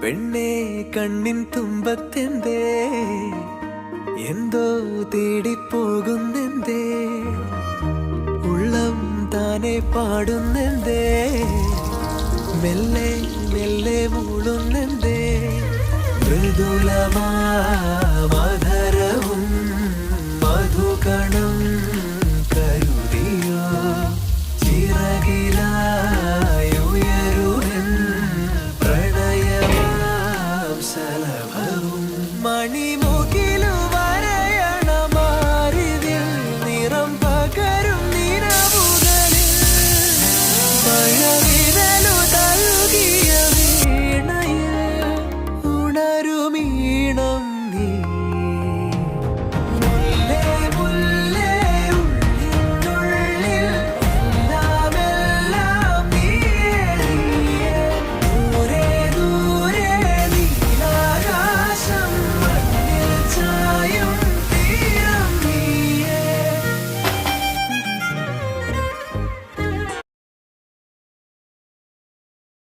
പെണ്ണേ കണ്ണിൻ തുമ്പത്തെന്തേ എന്തോ തേടിപ്പോകുന്നെന്തേ ഉള്ളം താനെ പാടുന്നെന്തേ മെല്ലെ മെല്ലെ മൂളുന്നെന്തേ മൃദുലമാ മധുരവും മധുകണം കരുതിയോ ചിറകിലായുയരുവൻ പ്രണയമാം സലഭവും മണിമുകിലു വരയണമാരിതിൽ നിറം പകരും നിറവുകളിൽ മഴവിരലു തഴുകിയ വീണയിൽ ഉണരുമീണം നീ